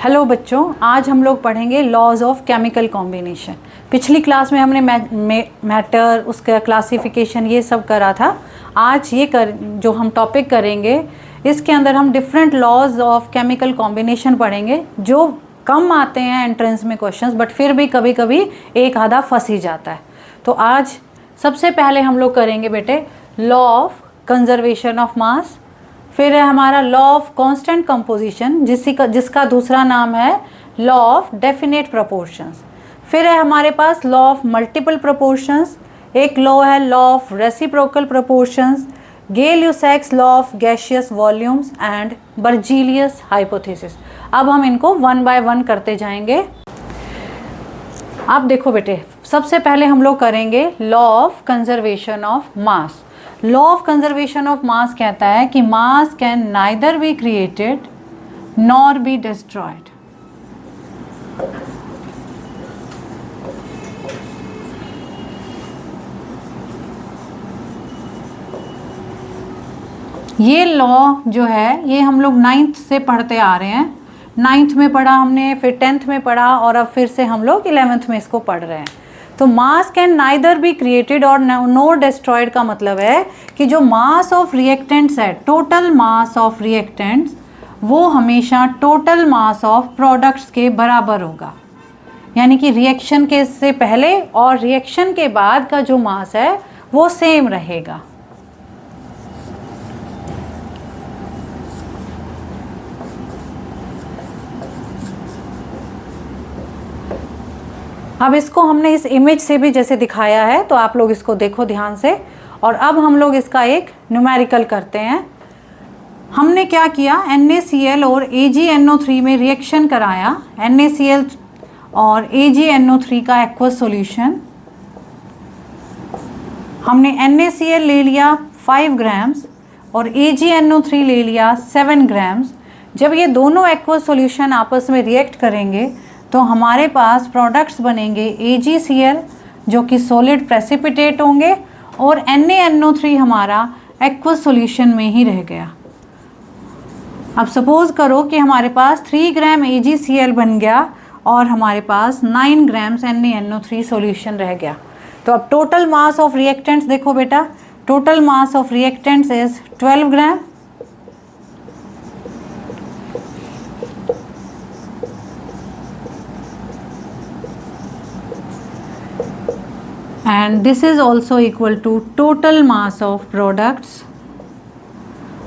Hello बच्चों, आज हम लोग पढ़ेंगे लॉज ऑफ केमिकल कॉम्बिनेशन। पिछली क्लास में हमने मैटर, उसका क्लासिफिकेशन ये सब करा था। आज जो हम टॉपिक करेंगे इसके अंदर हम different laws of chemical combination पढ़ेंगे, जो कम आते हैं एंट्रेंस में क्वेश्चंस, बट फिर भी कभी कभी एक आधा फंस ही जाता है। तो आज सबसे पहले हम लोग करेंगे बेटे law of conservation of mass, फिर है हमारा लॉ ऑफ कांस्टेंट कंपोजिशन जिसका दूसरा नाम है लॉ ऑफ डेफिनेट प्रोपोर्शंस, फिर है हमारे पास लॉ ऑफ मल्टीपल प्रोपोर्शंस, एक लॉ है law of reciprocal proportions, Gay Lussac's law of gaseous volumes and Berzelius hypothesis. अब हम इनको वन बाय वन करते जाएंगे। अब देखो बेटे, सबसे पहले हम लोग करेंगे law of conservation of mass. Law of conservation of mass कहता है कि मास can neither be created nor be destroyed. ये लॉ जो है ये हम लोग 9th से पढ़ते आ रहे हैं। 9th में पढ़ा हमने, फिर 10th में पढ़ा और अब फिर से हम लोग 11th में इसको पढ़ रहे हैं। तो मास कैन नाइदर बी क्रिएटेड और नो डिस्ट्रॉयड का मतलब है कि जो मास ऑफ रिएक्टेंट्स है, टोटल मास ऑफ रिएक्टेंट्स, वो हमेशा टोटल मास ऑफ प्रोडक्ट्स के बराबर होगा। यानी कि रिएक्शन के से पहले और रिएक्शन के बाद का जो मास है वो सेम रहेगा। अब इसको हमने इस इमेज से भी जैसे दिखाया है, तो आप लोग इसको देखो ध्यान से। और अब हम लोग इसका एक न्यूमेरिकल करते हैं। हमने क्या किया, NaCl और AgNO3 में रिएक्शन कराया। NaCl और AgNO3 का एक्वस सॉल्यूशन। हमने NaCl ले लिया 5 ग्राम्स और AgNO3 ले लिया 7 ग्राम्स। जब ये दोनों एक्वस सॉल्यूशन आपस में रिएक्ट करेंगे तो हमारे पास प्रोडक्ट्स बनेंगे AgCl जो कि सॉलिड प्रेसिपिटेट होंगे और NaNO3 हमारा एक्वस सॉल्यूशन में ही रह गया। अब सपोज करो कि हमारे पास 3 ग्राम AgCl बन गया और हमारे पास 9 ग्राम्स NaNO3 सॉल्यूशन रह गया। तो अब टोटल मास ऑफ रिएक्टेंट्स देखो बेटा, total mass of reactants is 12 gram. and this is also equal to total mass of products,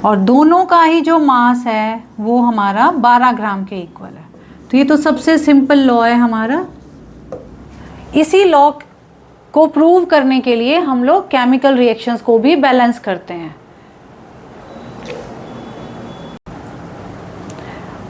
और दोनों का ही जो मास है वो हमारा 12 ग्राम के इक्वल है। तो ये तो सबसे सिंपल लॉ है हमारा। इसी लॉ को प्रूव करने के लिए हम लोग केमिकल रिएक्शंस को भी बैलेंस करते हैं।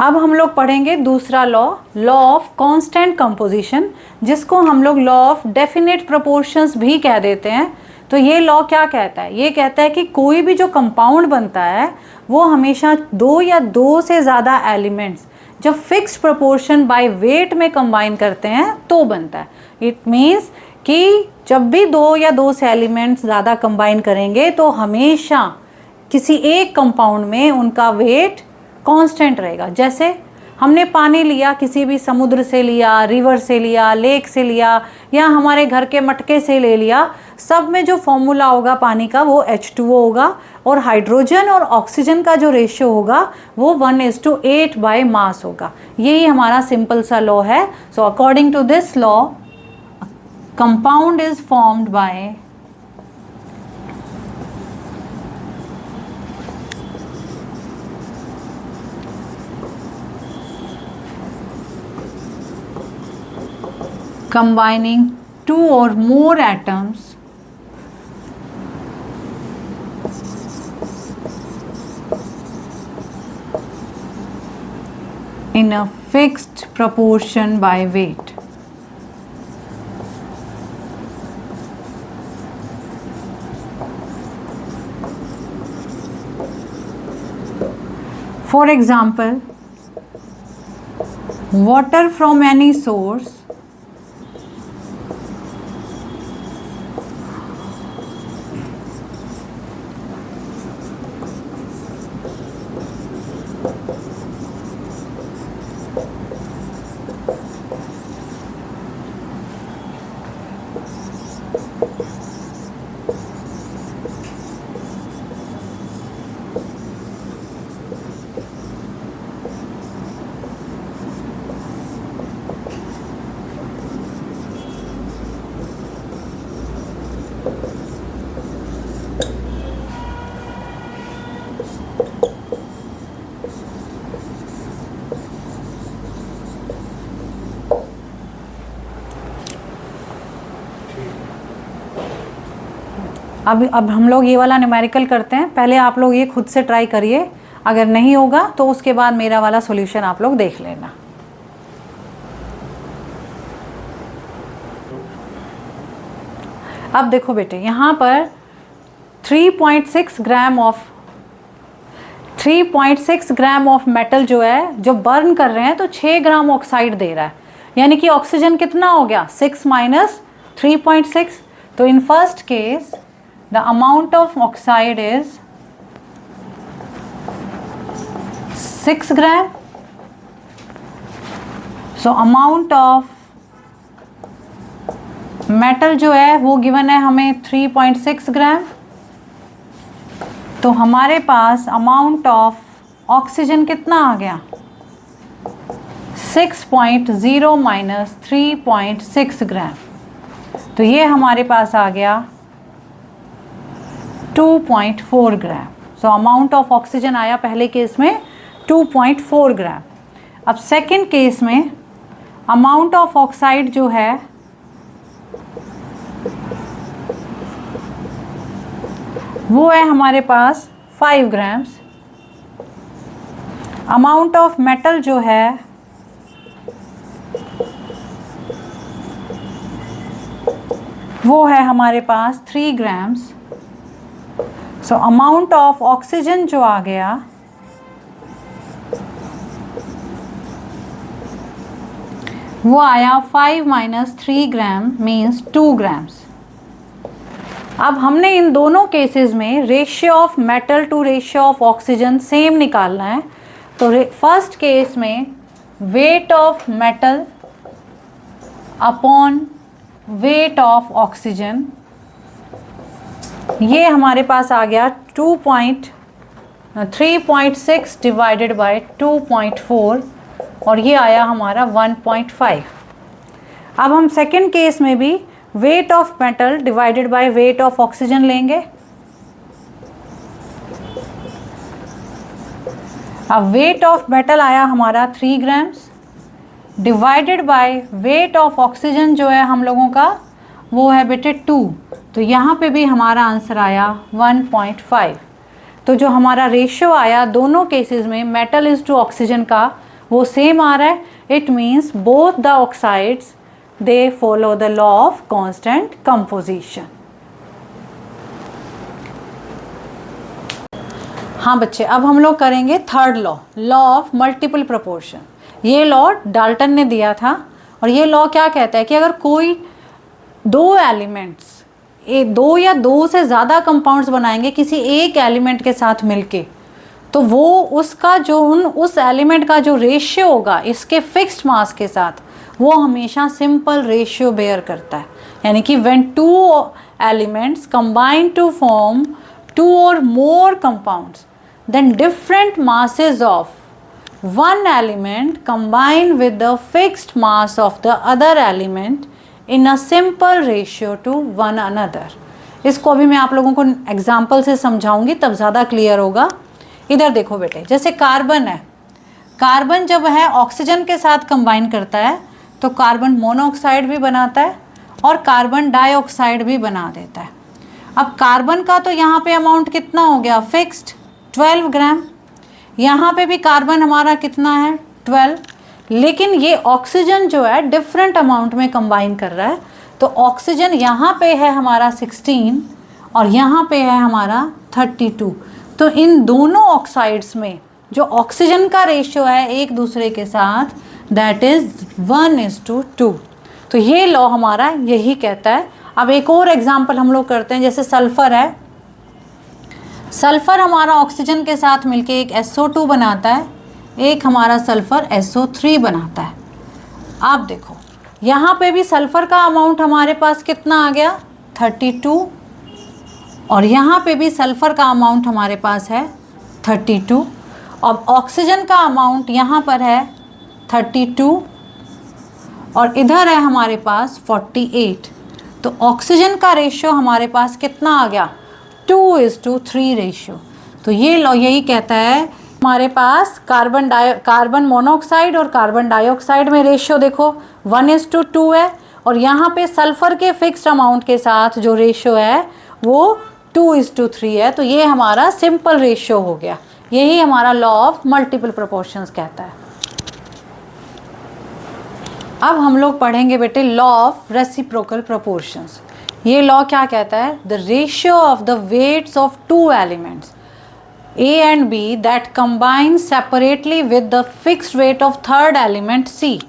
अब हम लोग पढ़ेंगे दूसरा law, law of constant composition, जिसको हम लोग लॉ ऑफ डेफिनेट प्रोपोर्शंस भी कह देते हैं। तो ये लॉ क्या कहता है, ये कहता है कि कोई भी जो कंपाउंड बनता है वो हमेशा 2 या 2 से ज़्यादा एलिमेंट्स जब फिक्स्ड प्रोपोर्शन बाय वेट में कंबाइन करते हैं तो बनता है। इट मीन्स कि जब भी 2 या 2 से एलिमेंट्स ज़्यादा कंबाइन करेंगे तो हमेशा किसी एक कंपाउंड में उनका वेट कांस्टेंट रहेगा। जैसे हमने पानी लिया, किसी भी समुद्र से लिया, रिवर से लिया, लेक से लिया या हमारे घर के मटके से ले लिया, सब में जो फॉर्मूला होगा पानी का वो H2O होगा और हाइड्रोजन और ऑक्सीजन का जो रेशियो होगा वो 1:8 बाय मास होगा। यही हमारा सिंपल सा लॉ है। So according to this law, compound is formed by combining 2 or more atoms in a fixed proportion by weight. For example, water from any source अब हम लोग ये वाला न्यूमेरिकल करते हैं। पहले आप लोग ये खुद से ट्राई करिए, अगर नहीं होगा तो उसके बाद मेरा वाला सॉल्यूशन आप लोग देख लेना। अब देखो बेटे, यहाँ पर 3.6 ग्राम ऑफ मेटल जो है, जो बर्न कर रहे हैं तो 6 ग्राम ऑक्साइड दे रहा है, यानी कि ऑक्सीजन कितना हो गया 6 माइनस 3.6। तो in first case the amount of oxide is 6 gram. So amount of metal जो है वो गिवन है हमें 3.6 ग्राम। तो हमारे पास अमाउंट ऑफ ऑक्सीजन कितना आ गया 6.0 माइनस 3.6 ग्राम। तो ये हमारे पास आ गया 2.4 ग्राम। सो अमाउंट ऑफ ऑक्सीजन आया पहले केस में 2.4 ग्राम। अब सेकंड केस में अमाउंट ऑफ ऑक्साइड जो है वो है हमारे पास 5 ग्राम्स। अमाउंट ऑफ मेटल जो है वो है हमारे पास 3 grams. So amount of oxygen जो आ गया वो आया 5 माइनस 3 ग्राम मीन्स 2 ग्राम्स। अब हमने इन दोनों केसेस में ratio of metal to ratio of oxygen same निकालना है। तो फर्स्ट केस में weight of metal upon weight of oxygen, ये हमारे पास आ गया 3.6 डिवाइडेड बाय 2.4 और ये आया हमारा 1.5। अब हम सेकेंड केस में भी wait of metal divided by weight of oxygen लेंगे। अब वेट ऑफ मेटल आया हमारा 3 grams divided by weight of oxygen जो है हम लोगों का वो है बेटे 2। तो यहाँ पे भी हमारा आंसर आया 1.5। तो जो हमारा रेशियो आया दोनों केसेस में मेटल इज टू ऑक्सीजन का वो सेम आ रहा है। It means both the oxides they follow the law of constant composition। हाँ बच्चे, अब हम लोग करेंगे third law of multiple proportion. ये लॉ डाल्टन ने दिया था और ये लॉ क्या कहता है कि अगर कोई दो एलिमेंट्स, दो या दो से ज़्यादा कंपाउंड्स बनाएंगे किसी एक एलिमेंट के साथ मिलके, तो वो उसका जो उस एलिमेंट का जो रेशियो होगा इसके फिक्स्ड मास के साथ वो हमेशा सिंपल रेशियो बेयर करता है। यानी कि when two elements combine to form two और more compounds then different masses of one element combine with the fixed mass of the other element in a simple ratio to one another। इसको अभी मैं आप लोगों को example से समझाऊंगी तब ज़्यादा क्लियर होगा। इधर देखो बेटे, जैसे कार्बन है, कार्बन जब है ऑक्सीजन के साथ कंबाइन करता है तो कार्बन मोनोऑक्साइड भी बनाता है और कार्बन डाइऑक्साइड भी बना देता है। अब कार्बन का तो यहाँ पे अमाउंट कितना हो गया फिक्स्ड 12 ग्राम, यहाँ पे भी कार्बन हमारा कितना है 12, लेकिन ये ऑक्सीजन जो है डिफरेंट अमाउंट में कंबाइन कर रहा है। तो ऑक्सीजन यहाँ पे है हमारा 16 और यहाँ पे है हमारा 32। तो इन दोनों ऑक्साइड्स में जो ऑक्सीजन का रेशियो है एक दूसरे के साथ दैट इज 1:2। तो ये लॉ हमारा यही कहता है। अब एक और एग्जांपल हम लोग करते हैं, जैसे सल्फर है, सल्फर हमारा ऑक्सीजन के साथ मिलके एक SO2 बनाता है, एक हमारा सल्फर SO3 बनाता है। आप देखो यहाँ पे भी सल्फर का अमाउंट हमारे पास कितना आ गया 32 और यहाँ पे भी सल्फर का अमाउंट हमारे पास है 32 और ऑक्सीजन का अमाउंट यहाँ पर है 32 और इधर है हमारे पास 48। तो ऑक्सीजन का रेशियो हमारे पास कितना आ गया 2:3 रेशियो। तो ये लॉ यही कहता है हमारे पास कार्बन मोनोऑक्साइड और कार्बन डाइऑक्साइड में रेशियो देखो 1:2 है और यहाँ पे सल्फर के फिक्स्ड अमाउंट के साथ जो रेशियो है वो 2:3 है, तो ये हमारा सिंपल रेशियो हो गया। यही हमारा लॉ ऑफ मल्टीपल प्रोपोर्शंस कहता है। अब हम लोग पढ़ेंगे बेटे लॉ ऑफ रेसिप्रोकल प्रोपोर्शंस। ये लॉ क्या कहता है? The ratio of the weights of two elements A and B that combine separately with the fixed weight of third element C.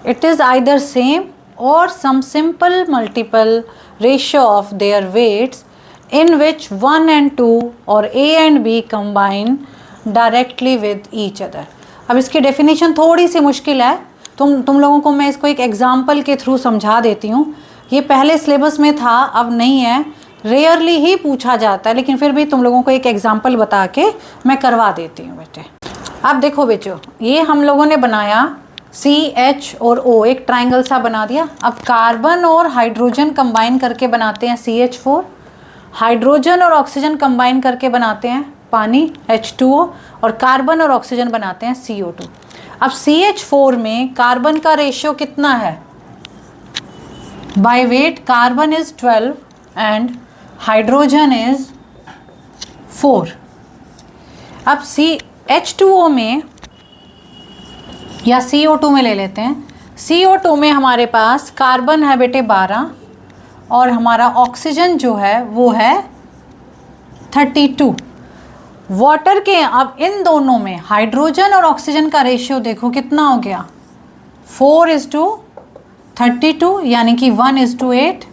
It is either same or some simple multiple ratio of their weights in which 1 and 2 or A and B combine directly with each other. अब इसकी definition थोड़ी सी मुश्किल है, तुम लोगों को मैं इसको एक एग्जाम्पल के थ्रू समझा देती हूँ। ये पहले सिलेबस में था, अब नहीं है, रेयरली ही पूछा जाता है, लेकिन फिर भी तुम लोगों को एक एग्जाम्पल बता के मैं करवा देती हूँ बेटे। अब देखो बच्चों, ये हम लोगों ने बनाया CH और O, एक ट्राइंगल सा बना दिया। अब कार्बन और हाइड्रोजन कंबाइन करके बनाते हैं CH4, हाइड्रोजन और ऑक्सीजन कंबाइन करके बनाते हैं पानी H2O, और कार्बन और ऑक्सीजन बनाते हैं CO2। अब CH4 में कार्बन का रेशियो कितना है? By weight carbon is 12 and hydrogen is 4। अब H2O में या CO2 में ले लेते हैं। CO2 में हमारे पास कार्बन है बेटे 12 और हमारा ऑक्सीजन जो है वो है 32। वाटर के अब इन दोनों में हाइड्रोजन और ऑक्सीजन का रेशियो देखो कितना हो गया, 4:32, यानी कि 1:8।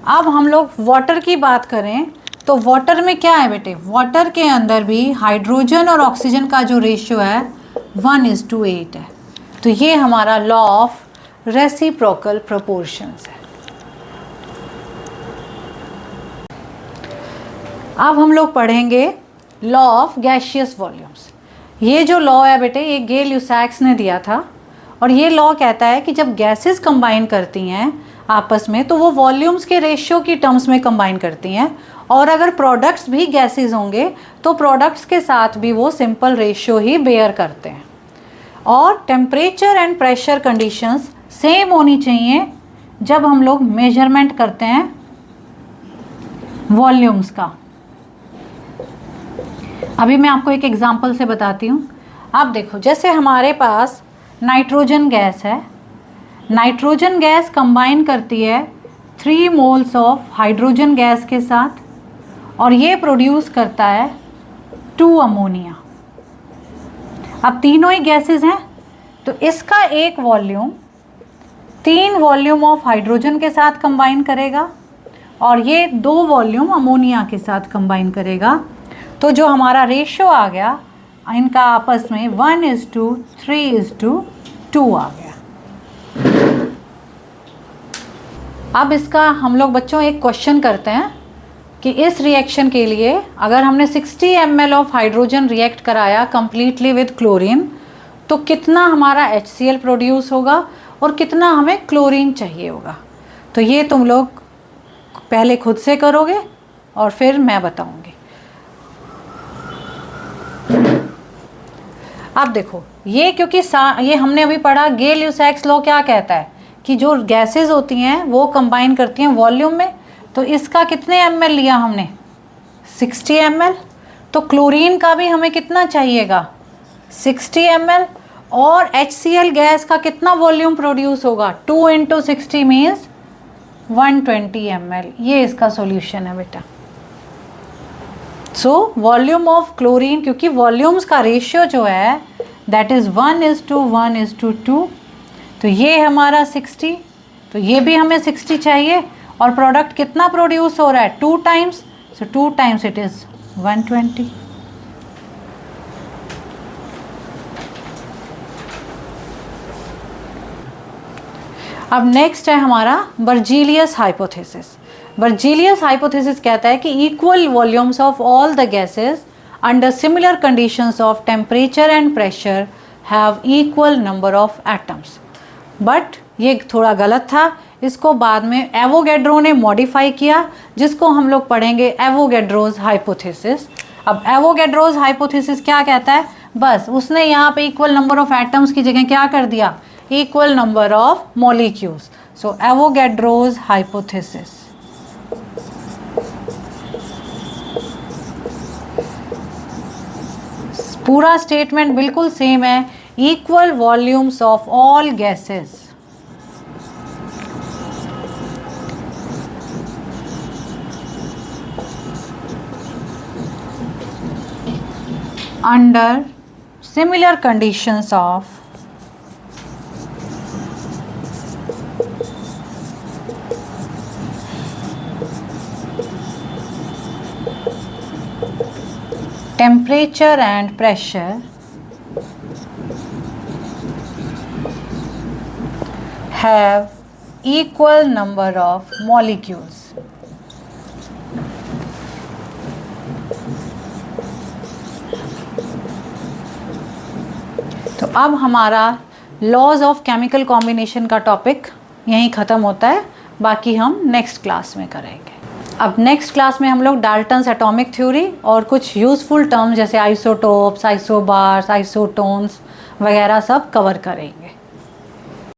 अब हम लोग वाटर की बात करें तो वाटर में क्या है बेटे? वाटर के अंदर भी हाइड्रोजन और ऑक्सीजन का जो रेशियो है 1:8 है। तो ये हमारा लॉ ऑफ रेसिप्रोकल प्रोपोर्शंस है। अब हम लोग पढ़ेंगे लॉ ऑफ गैसियस वॉल्यूम्स। ये जो लॉ है बेटे, ये गेल ल्यूसैक्स ने दिया था, और ये लॉ कहता है कि जब गैसेस कंबाइन करती हैं आपस में तो वो वॉल्यूम्स के रेशियो की टर्म्स में कंबाइन करती हैं, और अगर प्रोडक्ट्स भी गैसेस होंगे तो प्रोडक्ट्स के साथ भी वो सिंपल रेशियो ही बेयर करते हैं। और temperature and pressure conditions same होनी चाहिए जब हम लोग मेजरमेंट करते हैं वॉल्यूम्स का। अभी मैं आपको एक एग्जांपल से बताती हूँ। आप देखो, जैसे हमारे पास नाइट्रोजन गैस है, नाइट्रोजन गैस कंबाइन करती है 3 मोल्स ऑफ हाइड्रोजन गैस के साथ, और ये प्रोड्यूस करता है 2 अमोनिया। अब तीनों ही गैसेस हैं, तो इसका एक वॉल्यूम 3 वॉल्यूम ऑफ हाइड्रोजन के साथ कंबाइन करेगा, और ये 2 वॉल्यूम अमोनिया के साथ कंबाइन करेगा। तो जो हमारा रेशियो आ गया इनका आपस में 1:3:2 आ गया। अब इसका हम लोग बच्चों एक क्वेश्चन करते हैं कि इस रिएक्शन के लिए अगर हमने 60 ml ऑफ हाइड्रोजन रिएक्ट कराया कंप्लीटली विद क्लोरीन, तो कितना हमारा HCl प्रोड्यूस होगा और कितना हमें क्लोरीन चाहिए होगा। तो ये तुम लोग पहले खुद से करोगे और फिर मैं बताऊंगी। अब देखो, ये क्योंकि ये हमने अभी पढ़ा गेल ल्यूसैक्स लॉ क्या कहता है कि जो गैसेस होती हैं वो कंबाइन करती हैं वॉल्यूम में। तो इसका कितने ml लिया हमने? 60 ml। तो क्लोरीन का भी हमें कितना चाहिएगा? 60 ml। और HCl गैस का कितना वॉल्यूम प्रोड्यूस होगा? 2 × 60 मीन्स 120 ml। ये इसका सॉल्यूशन है बेटा। सो वॉल्यूम ऑफ क्लोरीन, क्योंकि वॉल्यूम्स का रेशियो जो है दैट इज़ 1:1:2, तो ये हमारा 60, तो ये भी हमें 60 चाहिए, और प्रोडक्ट कितना प्रोड्यूस हो रहा है? 2 times, so 2 times it is 120। अब नेक्स्ट है हमारा बर्जीलियस हाइपोथेसिस। बर्जीलियस हाइपोथेसिस कहता है कि equal volumes of all the gases under similar conditions of temperature and pressure have equal number of atoms. But ये थोड़ा गलत था, इसको बाद में एवोगैड्रो ने मॉडिफाई किया, जिसको हम लोग पढ़ेंगे एवोगैड्रोज हाइपोथेसिस। अब एवोगैड्रोज हाइपोथेसिस क्या कहता है? बस उसने यहाँ पे इक्वल नंबर ऑफ एटम्स की जगह क्या कर दिया? Equal number of molecules. So Avogadro's hypothesis. पूरा स्टेटमेंट बिल्कुल सेम है, equal volumes of all gases under similar conditions of temperature and pressure have equal number of molecules. तो अब हमारा लॉज ऑफ केमिकल कॉम्बिनेशन का टॉपिक यहीं ख़त्म होता है, बाकी हम नेक्स्ट क्लास में करेंगे। अब नेक्स्ट क्लास में हम लोग डाल्टन्स एटॉमिक थ्योरी और कुछ यूज़फुल टर्म्स जैसे आइसोटोप्स, आइसोबार्स, आइसोटोन्स वगैरह सब कवर करेंगे।